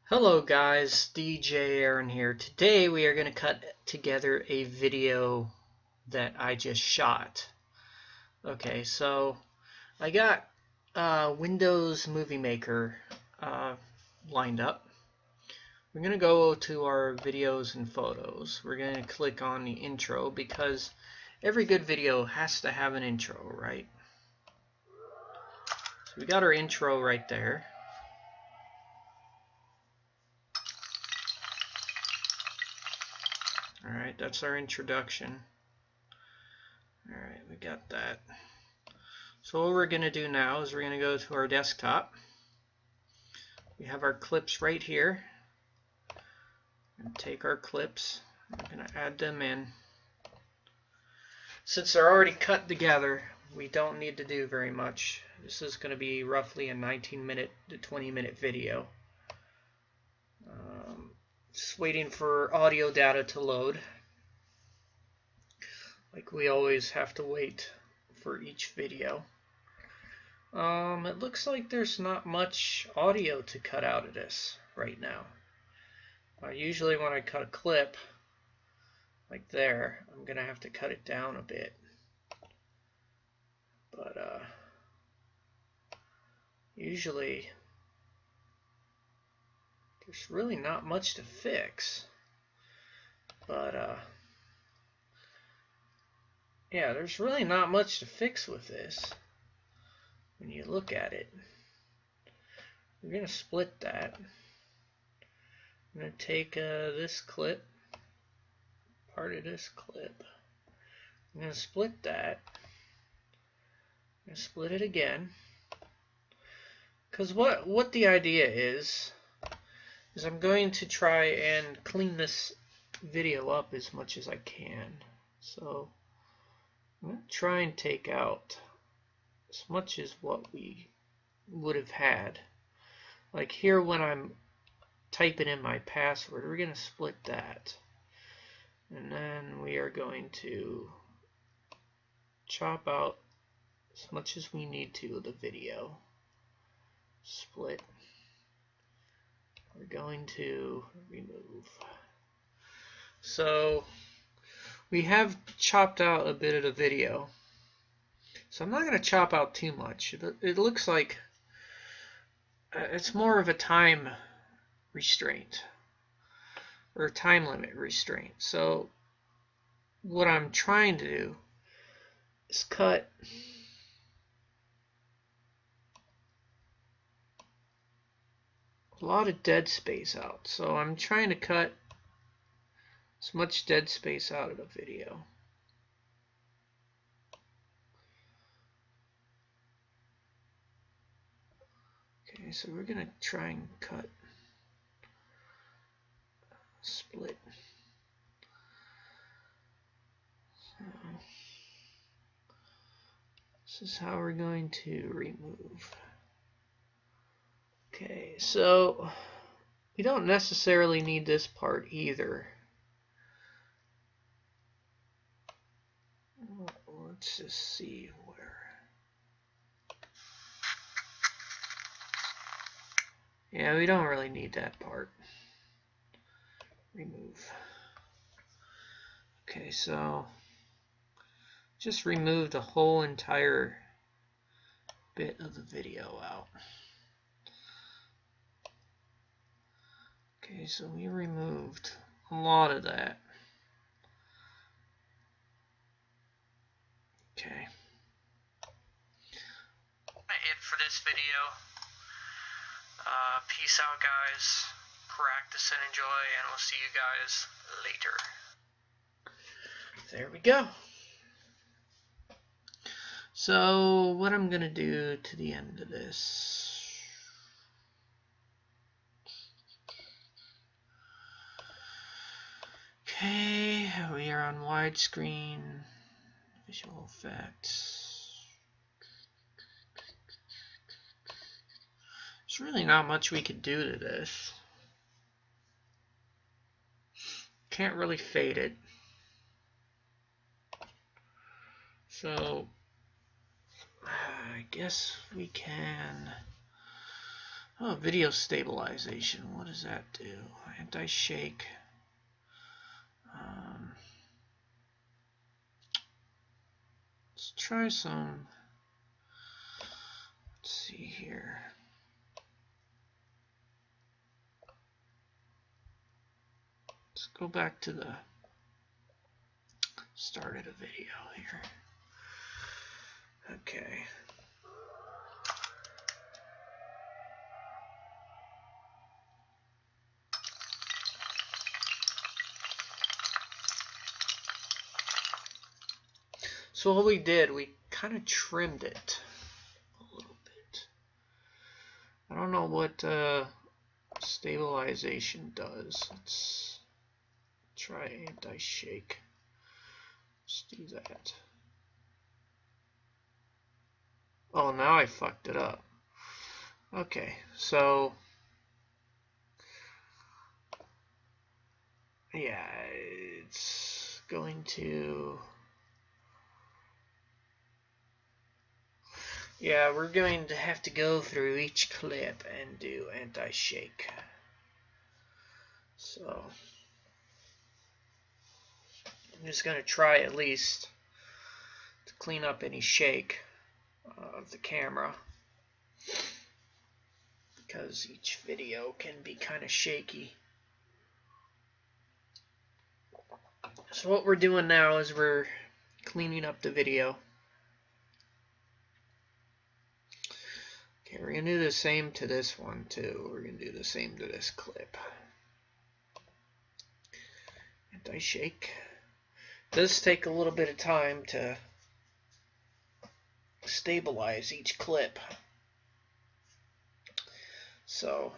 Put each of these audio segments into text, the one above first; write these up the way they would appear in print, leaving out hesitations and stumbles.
Hello guys, DJ Aaron here. Today we are going to cut together a video that I just shot. Okay, so I got Windows Movie Maker lined up. We're going to go to our videos and photos. We're going to click on the intro because every good video has to have an intro, right? So we got our intro right there. Alright, that's our introduction. Alright, we got that. So what we're going to do now is we're going to go to our desktop. We have our clips right here. And take our clips. I'm going to add them in. Since they're already cut together, we don't need to do very much. This is going to be roughly a 19-minute to 20-minute video. Just waiting for audio data to load. Like we always have to wait for each video. It looks like there's not much audio to cut out of this right now. Usually when I cut a clip, like there, I'm going to have to cut it down a bit. But usually there's really not much to fix. But yeah, there's really not much to fix with this when you look at it. We're going to split that. I'm going to take this clip, part of this clip. I'm going to split that. I'm going to split it again. Because what the idea is I'm going to try and clean this video up as much as I can. So I'm going to try and take out as much as what we would have had. Like here when I'm typing in my password, we're going to split that. And then we are going to chop out as much as we need to of the video. Split. We're going to remove. So we have chopped out a bit of the video. So I'm not going to chop out too much. It looks like it's more of a time restraint or time limit restraint. So what I'm trying to do is cut a lot of dead space out. So I'm trying to cut as much dead space out of the video. Okay, so we're going to try and cut, split. So this is how we're going to remove. Okay, so we don't necessarily need this part either. Let's just see where. Yeah, we don't really need that part. Remove. Okay, so just remove the whole entire bit of the video out. Okay, so we removed a lot of that. Okay. It for this video. Peace out, guys. Practice and enjoy, and we'll see you guys later. There we go. So what I'm gonna do to the end of this. Okay, we are on widescreen, visual effects. There's really not much we could do to this. Can't really fade it. So I guess we can Oh, video stabilization. What does that do? Anti-shake. Let's try some. Let's see here. Let's go back to the start of the video here. Okay. So what we did, we kind of trimmed it a little bit. I don't know what stabilization does. Let's try anti-shake. Let's do that. Oh, now I fucked it up. Okay, so yeah, it's going to... Yeah, we're going to have to go through each clip and do anti-shake. So I'm just going to try at least to clean up any shake of the camera, because each video can be kind of shaky. So what we're doing now is we're cleaning up the video. Okay, we're going to do the same to this one too. We're going to do the same to this clip. Anti-shake. It does take a little bit of time to stabilize each clip. So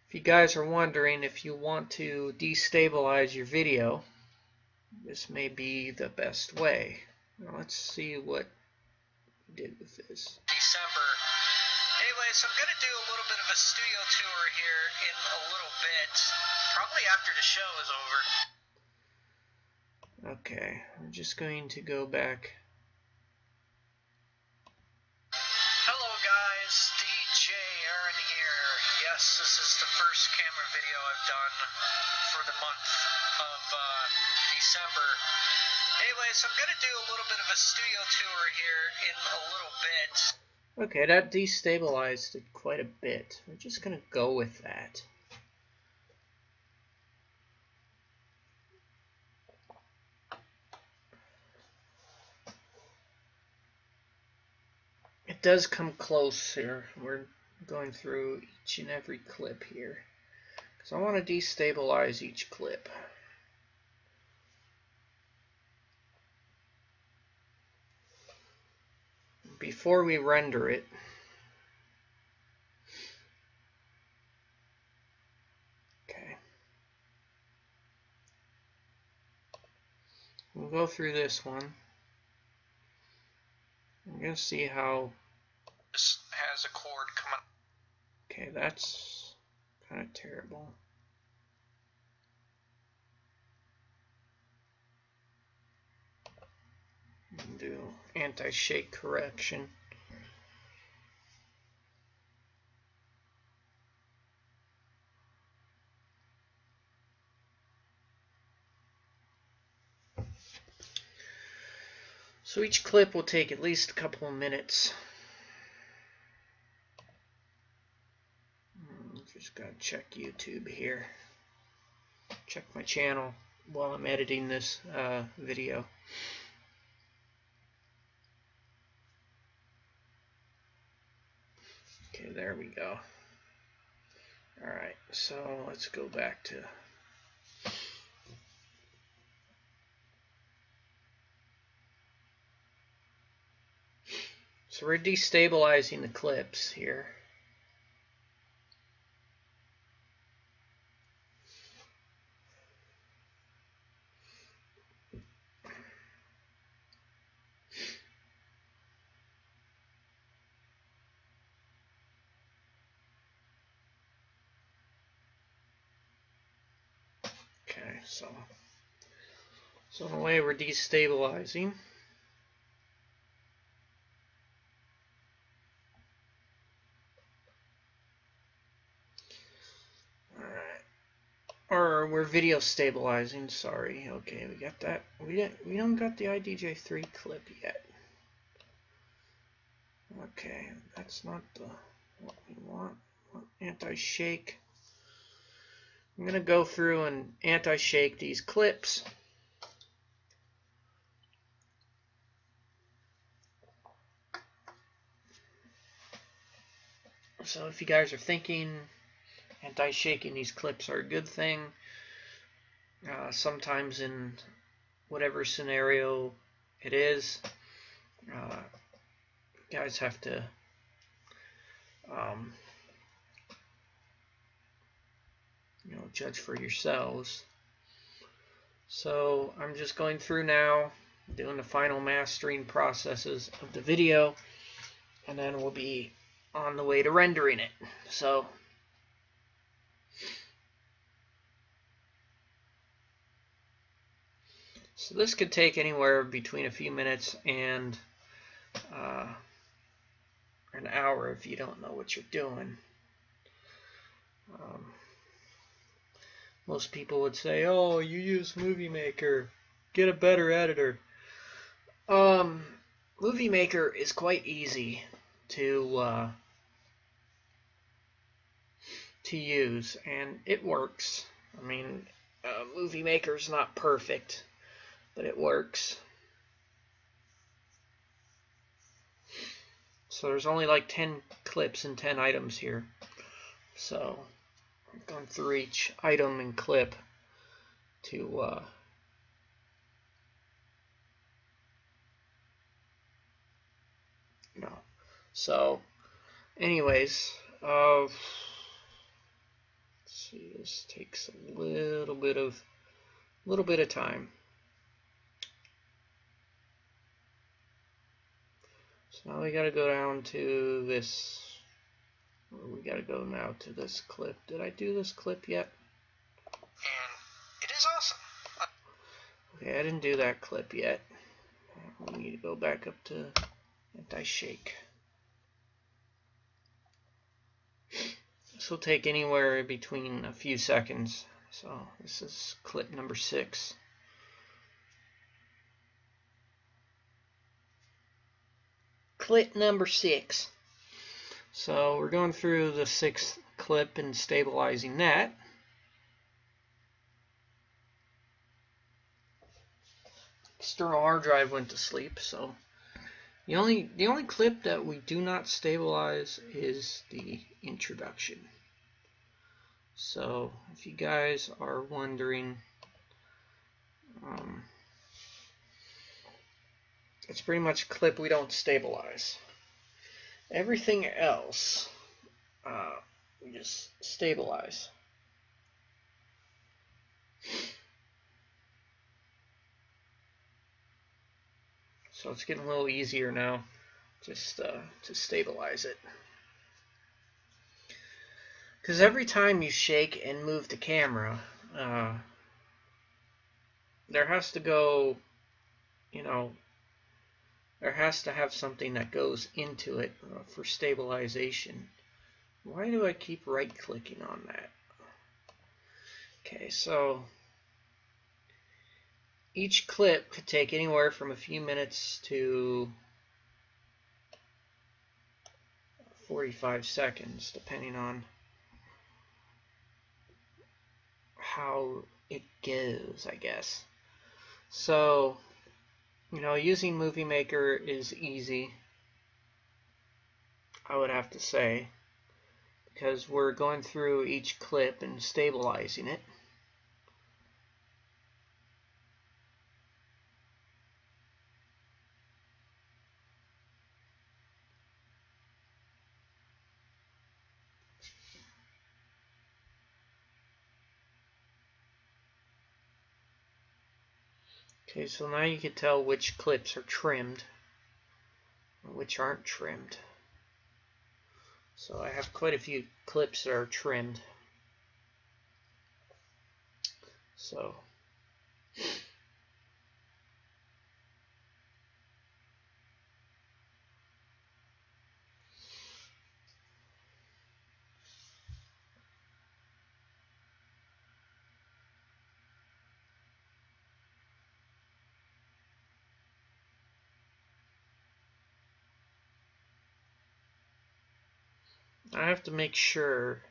if you guys are wondering if you want to destabilize your video, this may be the best way. Now let's see what we did with this. December. Anyways, I'm going to do a little bit of a studio tour here in a little bit, probably after the show is over. Okay, I'm just going to go back. Hello guys, DJ Aaron here. Yes, this is the first camera video I've done for the month of December. Anyways, I'm going to do a little bit of a studio tour here in a little bit. Okay, that destabilized it quite a bit. We're just going to go with that. It does come close here. We're going through each and every clip here, because I want to destabilize each clip. Before we render it, okay, we'll go through this one. I'm going to see how this has a cord coming. Okay, that's kind of terrible. Do anti-shake correction. So each clip will take at least a couple of minutes. Just gotta check YouTube here. Check my channel while I'm editing this video. Okay, there we go. Alright, so let's go back to... So we're destabilizing the clips here. Okay, so in a way we're destabilizing. or we're video stabilizing. Sorry. Okay, we got that. We don't got the IDJ3 clip yet. Okay, that's not what we want. Anti-shake. I'm gonna go through and anti-shake these clips. So if you guys are thinking anti-shaking these clips are a good thing, sometimes in whatever scenario it is, you guys have to judge for yourselves. So I'm just going through now, doing the final mastering processes of the video, and then we'll be on the way to rendering it. So this could take anywhere between a few minutes and an hour if you don't know what you're doing. Most people would say, "Oh, you use Movie Maker, get a better editor." Movie Maker is quite easy to use, and it works. I mean, Movie Maker's not perfect, but it works. So there's only like 10 clips and 10 items here. So I'm going through each item and clip to So anyways, let's see, this takes a little bit of time. So now we got to go down to this. We got to go now to this clip. Did I do this clip yet? And it is awesome. Okay, I didn't do that clip yet. We need to go back up to anti-shake. This will take anywhere between a few seconds. So this is clip number 6. Clip number 6. So we're going through the 6th clip and stabilizing that. External hard drive went to sleep, so the only clip that we do not stabilize is the introduction. So if you guys are wondering, it's pretty much a clip we don't stabilize. Everything else we just stabilize. So it's getting a little easier now just to stabilize it. Because every time you shake and move the camera, there has to go, there has to have something that goes into it for stabilization. Why do I keep right-clicking on that? Okay, so each clip could take anywhere from a few minutes to 45 seconds, depending on how it goes, I guess. So, using Movie Maker is easy, I would have to say, because we're going through each clip and stabilizing it. Okay, so now you can tell which clips are trimmed and which aren't trimmed. So I have quite a few clips that are trimmed. So I have to make sure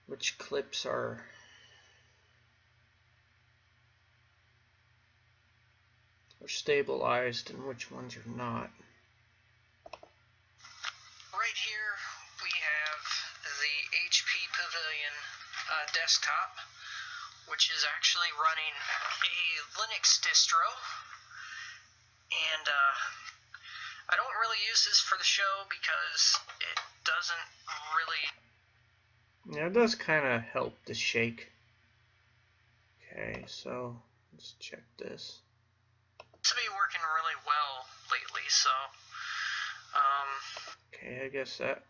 which clips are stabilized and which ones are not. Right here we have the HP Pavilion desktop, which is actually running a Linux distro, and I don't really use this for the show because it doesn't really... Yeah, it does kind of help to shake. Okay, so let's check this. It's been working really well lately, so... Okay, I guess that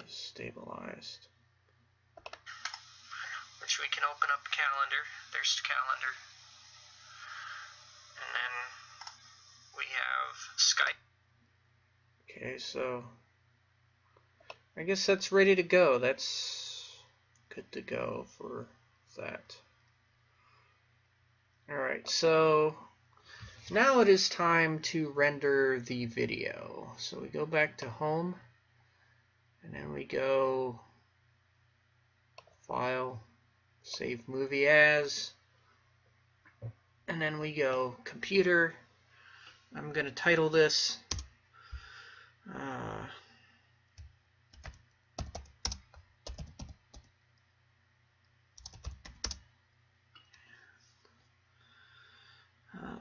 is stabilized. Which we can open up calendar. There's the calendar. And then we have Skype. Okay, so I guess that's ready to go. That's good to go for that. Alright, so now it is time to render the video. So we go back to home, and then we go File, Save Movie As, and then we go Computer. I'm going to title this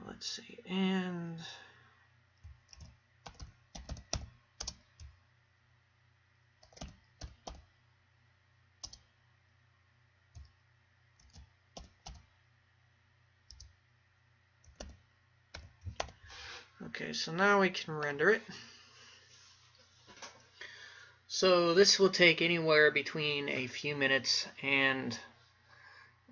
let's see, and okay, so now we can render it. So this will take anywhere between a few minutes and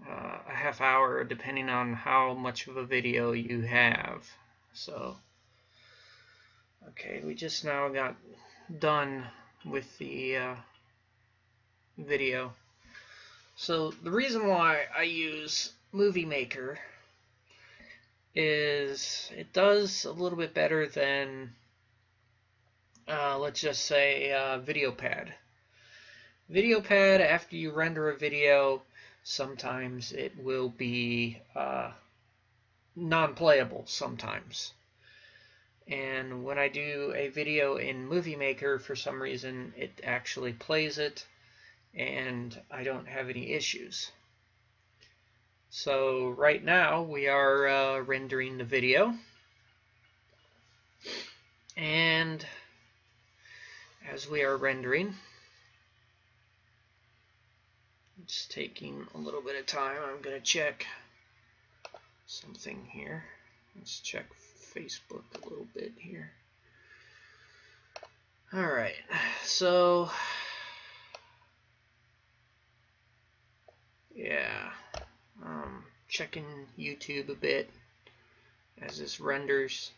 a half hour, depending on how much of a video you have. So, okay, we just now got done with the video. So the reason why I use Movie Maker is it does a little bit better than let's just say VideoPad. VideoPad, after you render a video, sometimes it will be non-playable sometimes. And when I do a video in Movie Maker, for some reason it actually plays it and I don't have any issues. So right now we are rendering the video, and as we are rendering, it's taking a little bit of time. I'm going to check something here. Let's check Facebook a little bit here. Alright, so yeah, checking YouTube a bit as this renders.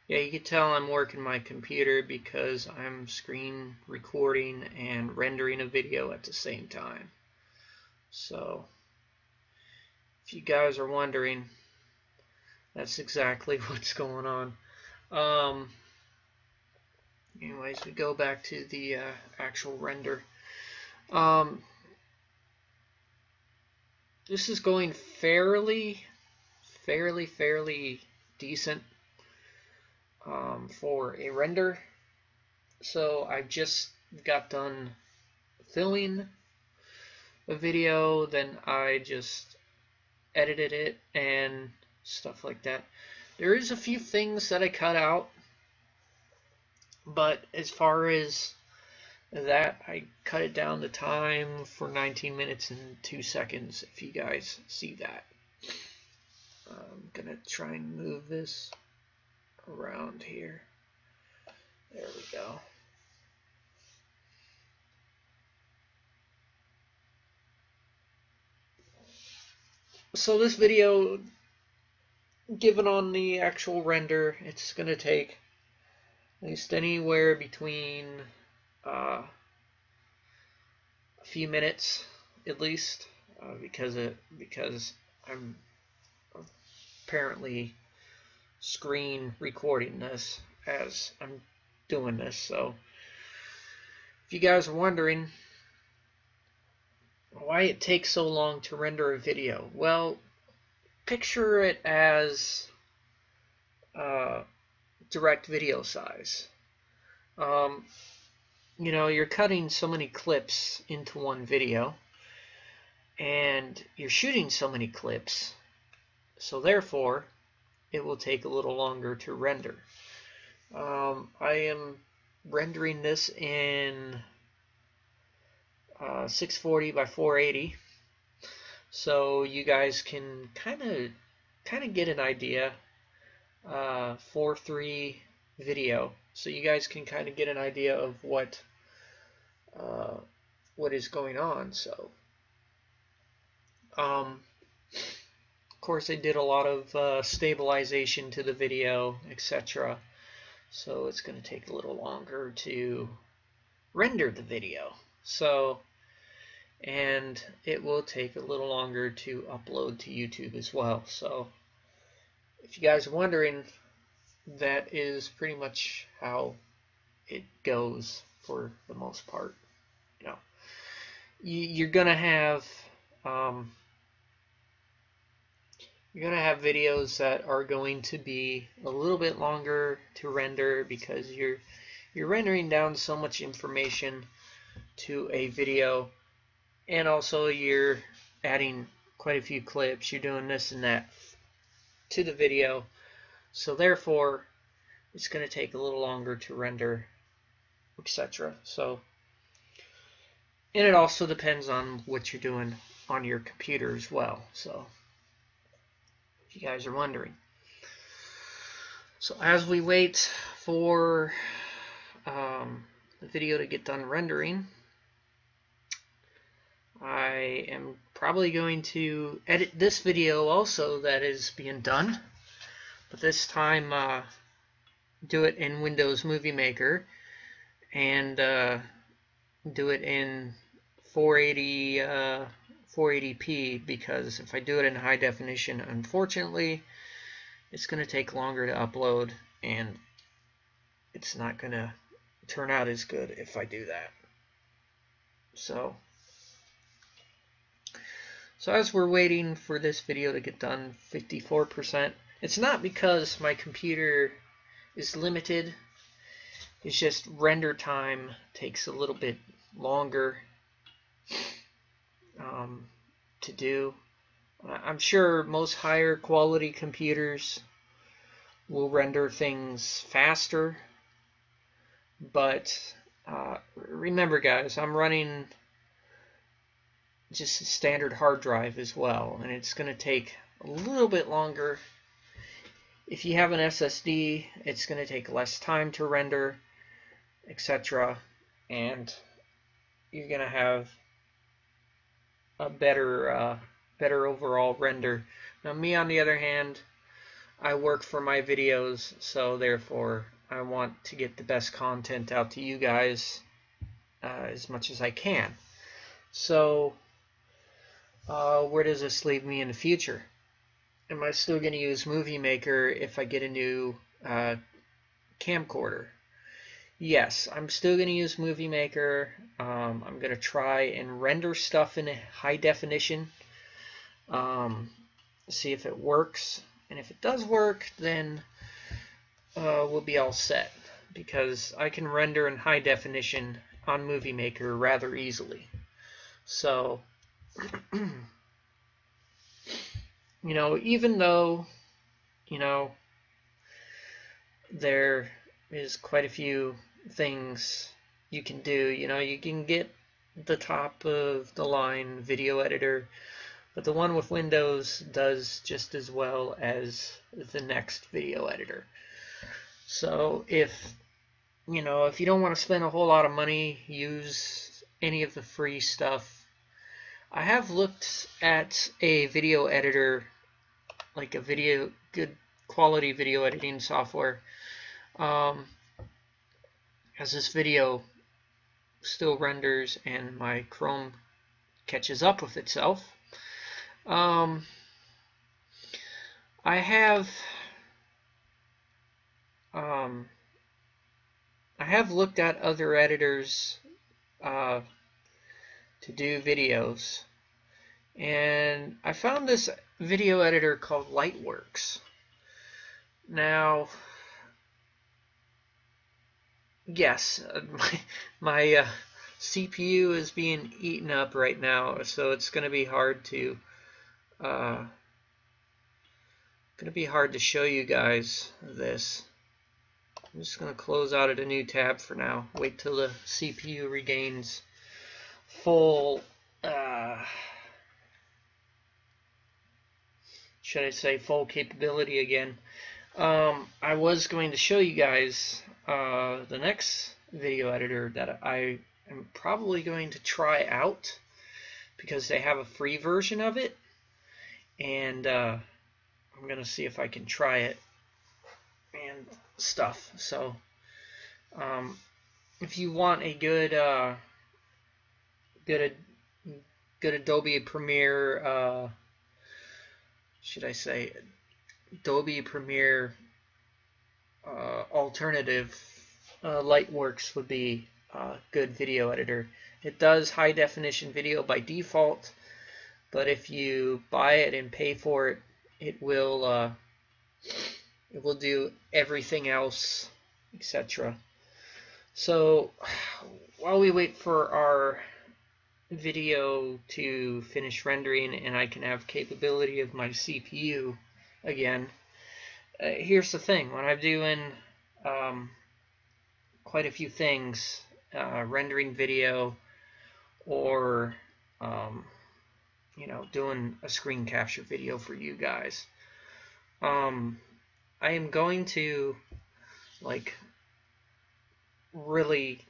Yeah, you can tell I'm working my computer because I'm screen recording and rendering a video at the same time. So, if you guys are wondering, that's exactly what's going on. Anyways, we go back to the actual render. This is going fairly decent for a render. So I just got done filming a video, then I just edited it and stuff like that. There is a few things that I cut out, but as far as that, I cut it down the time for 19 minutes and 2 seconds, if you guys see that. I'm gonna try and move this around here. There we go. So this video, given on the actual render, it's going to take at least anywhere between a few minutes, at least, because I'm apparently screen recording this as I'm doing this. So if you guys are wondering why it takes so long to render a video, well, picture it as direct video size. You know, you're cutting so many clips into one video, and you're shooting so many clips, so therefore it will take a little longer to render. I am rendering this in 640 by 480, so you guys can kind of get an idea. 4:3 video, so you guys can kind of get an idea of what is going on. So of course I did a lot of stabilization to the video, etc., so it's going to take a little longer to render the video, so, and it will take a little longer to upload to YouTube as well. So if you guys are wondering, that is pretty much how it goes for the most part. You know, you're gonna have videos that are going to be a little bit longer to render because you're rendering down so much information to a video, and also you're adding quite a few clips. You're doing this and that to the video, so therefore it's going to take a little longer to render, etc. So, and it also depends on what you're doing on your computer as well, so if you guys are wondering. So as we wait for the video to get done rendering, I am probably going to edit this video also that is being done, but this time do it in Windows Movie Maker and do it in 480p, because if I do it in high definition, unfortunately it's going to take longer to upload and it's not going to turn out as good if I do that. So as we're waiting for this video to get done, 54%, it's not because my computer is limited, it's just render time takes a little bit longer to do. I'm sure most higher quality computers will render things faster, but remember guys, I'm running just a standard hard drive as well, and it's going to take a little bit longer. If you have an SSD, it's going to take less time to render, etc., and you're going to have a better overall render. Now me, on the other hand, I work for my videos, so therefore I want to get the best content out to you guys as much as I can. So where does this leave me in the future? Am I still going to use Movie Maker if I get a new camcorder? Yes, I'm still going to use Movie Maker. I'm going to try and render stuff in high definition, see if it works, and if it does work, then we'll be all set, because I can render in high definition on Movie Maker rather easily. So you know, even though, you know, there is quite a few things you can do, you know, you can get the top of the line video editor, but the one with Windows does just as well as the next video editor. So if, you know, if you don't want to spend a whole lot of money, use any of the free stuff. I have looked at a video editor, like a good quality video editing software, as this video still renders and my Chrome catches up with itself. I have looked at other editors to do videos. And I found this video editor called Lightworks. Now, yes, my CPU is being eaten up right now, so it's going to be hard to show you guys this. I'm just going to close out at a new tab for now. Wait till the CPU regains full, should I say, full capability again. I was going to show you guys the next video editor that I am probably going to try out because they have a free version of it, and I'm going to see if I can try it and stuff. So if you want a good Adobe Premiere, should I say Adobe Premiere alternative, Lightworks would be a good video editor. It does high definition video by default, but if you buy it and pay for it, it will do everything else, etc. So while we wait for our video to finish rendering and I can have capability of my CPU again, here's the thing. When I'm doing quite a few things, rendering video or doing a screen capture video for you guys, I am going to really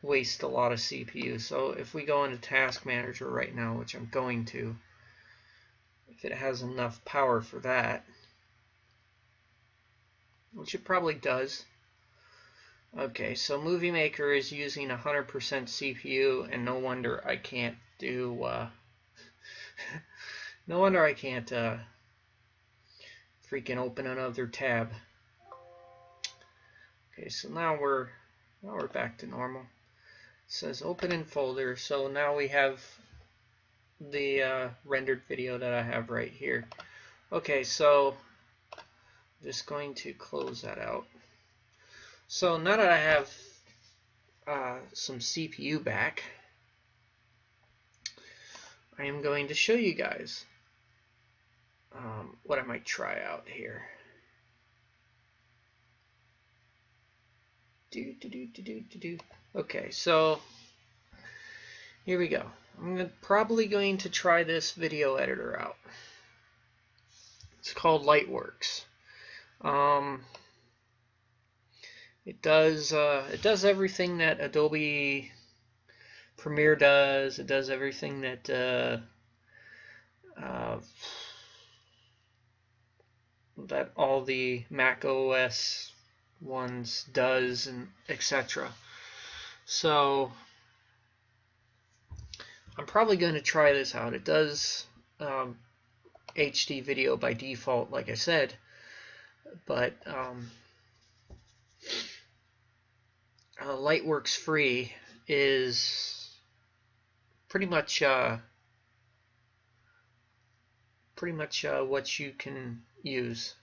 waste a lot of CPU. So if we go into Task Manager right now, which I'm going to, if it has enough power for that, which it probably does. Okay, so Movie Maker is using 100% CPU, and no wonder I can't do no wonder I can't freaking open another tab. Okay, so now we're back to normal. It says open in folder, so now we have the rendered video that I have right here. Okay, so I'm just going to close that out. So now that I have some CPU back, I am going to show you guys what I might try out here. Okay, so here we go. I'm probably going to try this video editor out. It's called Lightworks. It does everything that Adobe Premiere does. It does everything that that all the Mac OS ones does, and etc. So I'm probably going to try this out. It does HD video by default, like I said, but Lightworks Free is pretty much what you can use.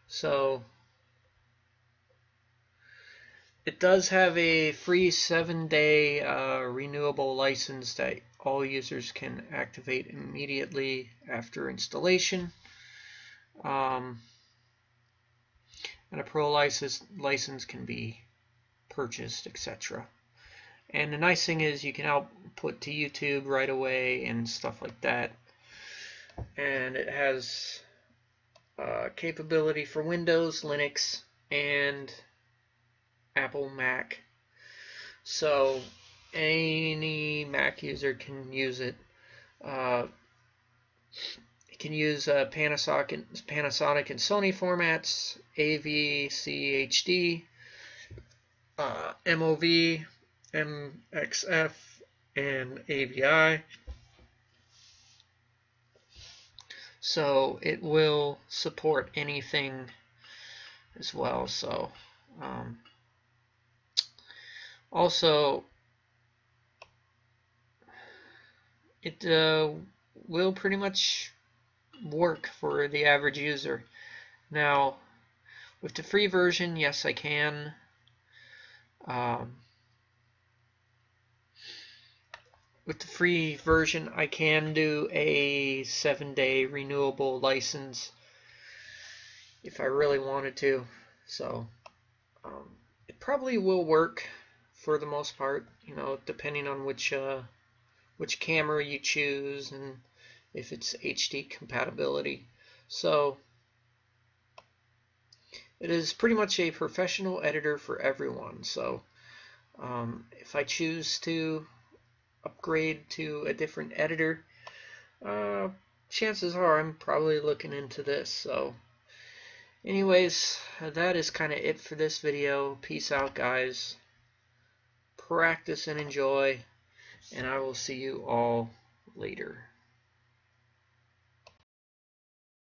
So it does have a free 7-day renewable license that all users can activate immediately after installation. And a pro license can be purchased, etc. And the nice thing is you can output to YouTube right away and stuff like that. And it has capability for Windows, Linux, and Apple Mac. So any Mac user can use it. It can use Panasonic and Sony formats, AV, CHD, MOV, MXF, and AVI. So it will support anything as well. So also it will pretty much work for the average user. Now, with the free version, yes, I can. With the free version, I can do a 7-day renewable license if I really wanted to. So it probably will work for the most part, you know, depending on which camera you choose and if it's HD compatibility. So it is pretty much a professional editor for everyone. So if I choose to upgrade to a different editor, chances are I'm probably looking into this. So anyways, that is kind of it for this video. Peace out, guys. Practice and enjoy, and I will see you all later.